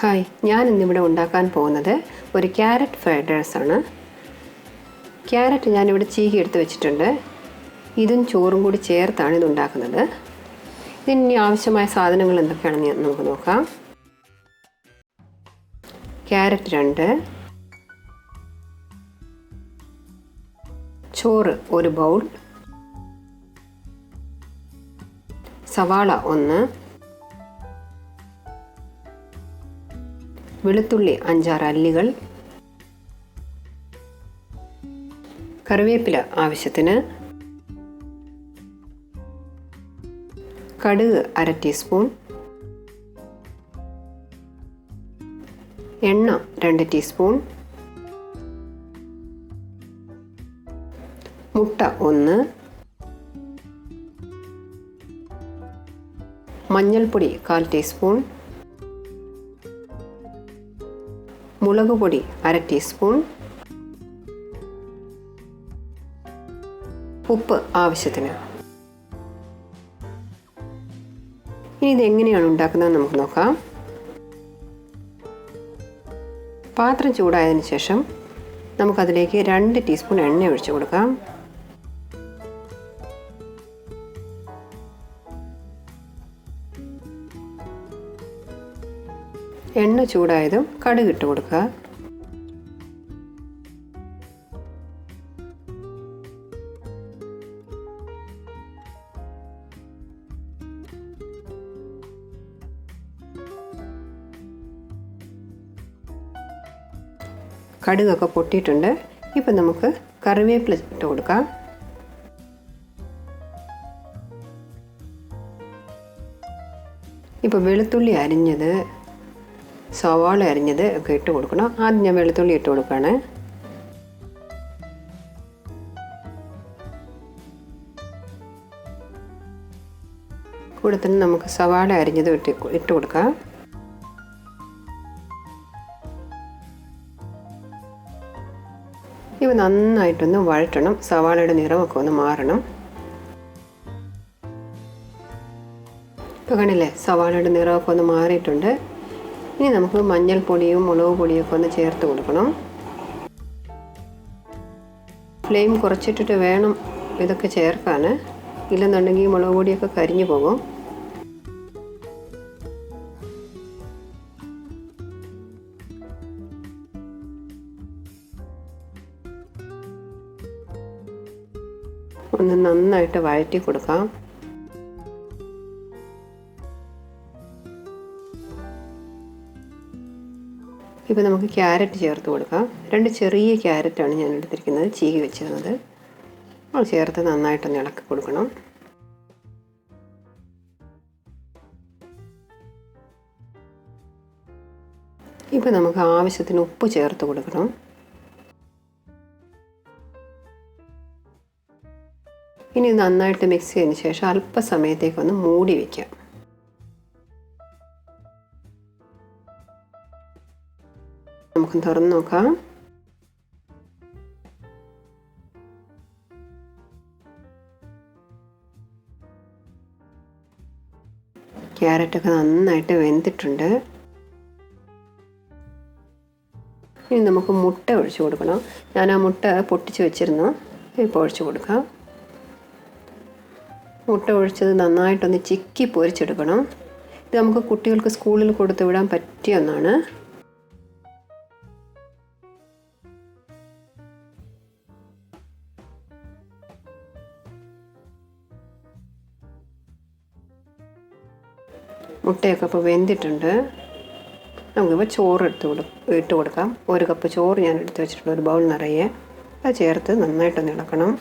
Hi, ഞാൻ ഇന്നിവിടെ ഉണ്ടാക്കാൻ പോകുന്നത് ഒരു ക്യാരറ്റ് ഫ്രൈഡ് റൈസ് ആണ്. ക്യാരറ്റ് ഞാനിവിടെ ചീകി എടുത്ത് വെച്ചിട്ടുണ്ട്. ഇതും ചോറും കൂടി ചേർത്താണ് ഇത് ഉണ്ടാക്കുന്നത്. ഇതിന് ആവശ്യമായ സാധനങ്ങൾ എന്തൊക്കെയാണെന്ന് നമുക്ക് നോക്കാം. ക്യാരറ്റ് 2, ചോറ് 1 ബൗൾ, സവാള 1, വെളുത്തുള്ളി 5-6 അല്ലികൾ, കറിവേപ്പില ആവശ്യത്തിന്, കടുക് 1/2 ടീസ്പൂൺ, എണ്ണ 2 ടീസ്പൂൺ, മുട്ട 1, മഞ്ഞൾപ്പൊടി 1/4 ടീസ്പൂൺ, മുളക് പൊടി 1/2 ടീസ്പൂൺ, ഉപ്പ് ആവശ്യത്തിന്. ഇനി ഇതെങ്ങനെയാണ് ഉണ്ടാക്കുന്നത് നമുക്ക് നോക്കാം. പാത്രം ചൂടായതിന് ശേഷം നമുക്കതിലേക്ക് 2 ടീസ്പൂൺ എണ്ണ ഒഴിച്ചു കൊടുക്കാം. എണ്ണ ചൂടായതും കടുക് ഇട്ട് കൊടുക്കുക. കടുകൊക്കെ പൊട്ടിയിട്ടുണ്ട്. ഇപ്പം നമുക്ക് കറിവേപ്പില ഇട്ട് കൊടുക്കാം. ഇപ്പോൾ വെളുത്തുള്ളി അരിഞ്ഞത്, സവാള അരിഞ്ഞത് ഒക്കെ ഇട്ട് കൊടുക്കണം. ആദ്യം ഞാൻ വെളുത്തുള്ളി ഇട്ട് കൊടുക്കുകയാണ്. കൂടെ തന്നെ നമുക്ക് സവാള അരിഞ്ഞത് ഇട്ട് കൊടുക്കാം. ഇവ നന്നായിട്ടൊന്ന് വഴറ്റണം. സവാളയുടെ നിറമൊക്കെ ഒന്ന് മാറണം. ഇപ്പോൾ കണ്ടില്ലേ, സവാളയുടെ നിറമൊക്കെ ഒന്ന് മാറിയിട്ടുണ്ട്. ഇനി നമുക്ക് മഞ്ഞൾപ്പൊടിയും മുളക് പൊടിയൊക്കെ ഒന്ന് ചേർത്ത് കൊടുക്കണം. ഫ്ലെയിം കുറച്ചിട്ടിട്ട് വേണം ഇതൊക്കെ ചേർക്കാൻ. ഇല്ലെന്നുണ്ടെങ്കിൽ മുളക് പൊടിയൊക്കെ കരിഞ്ഞു പോകും. ഒന്ന് നന്നായിട്ട് വഴറ്റി കൊടുക്കാം. ഇപ്പോൾ നമുക്ക് ക്യാരറ്റ് ചേർത്ത് കൊടുക്കാം. 2 ചെറിയ ക്യാരറ്റാണ് ഞാൻ എടുത്തിരിക്കുന്നത്, ചീകി വെച്ചിരുന്നത്. അത് ചേർത്ത് നന്നായിട്ടൊന്ന് ഇളക്കി കൊടുക്കണം. ഇപ്പോൾ നമുക്ക് ആവശ്യത്തിന് ഉപ്പ് ചേർത്ത് കൊടുക്കണം. ഇനി നന്നായിട്ട് മിക്സ് ചെയ്തതിന് ശേഷം അല്പസമയത്തേക്കൊന്ന് മൂടി വയ്ക്കാം. നമുക്ക് തുറന്ന് നോക്കാം. ക്യാരറ്റൊക്കെ നന്നായിട്ട് വെന്തിട്ടുണ്ട്. ഇനി നമുക്ക് മുട്ട ഒഴിച്ചു കൊടുക്കണം. ഞാൻ ആ മുട്ട പൊട്ടിച്ച് വെച്ചിരുന്നു. ഇപ്പോൾ ഒഴിച്ചു കൊടുക്കാം. മുട്ട ഒഴിച്ചത് നന്നായിട്ടൊന്ന് ചിക്കി പൊരിച്ചെടുക്കണം. ഇത് നമുക്ക് കുട്ടികൾക്ക് സ്കൂളിൽ കൊടുത്തു വിടാൻ പറ്റിയ ഒന്നാണ്. മുട്ടയൊക്കെ ഇപ്പോൾ വെന്തിട്ടുണ്ട്. നമുക്കിപ്പോൾ ചോറ് ഇട്ട് കൊടുക്കാം. 1 കപ്പ് ചോറ് ഞാൻ എടുത്ത് വെച്ചിട്ടുണ്ട്, 1 ബൗൾ നിറയെ. അത് ചേർത്ത് നന്നായിട്ടൊന്ന് ഇളക്കണം.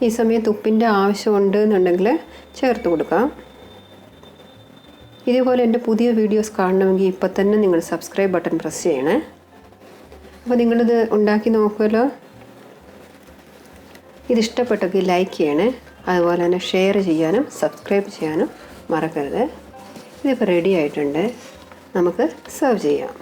ഈ സമയത്ത് ഉപ്പിൻ്റെ ആവശ്യമുണ്ട് എന്നുണ്ടെങ്കിൽ ചേർത്ത് കൊടുക്കാം. ഇതുപോലെ എൻ്റെ പുതിയ വീഡിയോസ് കാണണമെങ്കിൽ ഇപ്പോൾ തന്നെ നിങ്ങൾ സബ്സ്ക്രൈബ് ബട്ടൺ പ്രസ് ചെയ്യണേ. അപ്പോൾ നിങ്ങളിത് ഉണ്ടാക്കി നോക്കുമല്ലോ. ഇതിഷ്ടപ്പെട്ടെങ്കിൽ ലൈക്ക് ചെയ്യണേ. അതുപോലെ തന്നെ ഷെയർ ചെയ്യാനും സബ്സ്ക്രൈബ് ചെയ്യാനും മറക്കരുത്. ഇതിപ്പോൾ റെഡി ആയിട്ടുണ്ട്. നമുക്ക് സെർവ് ചെയ്യാം.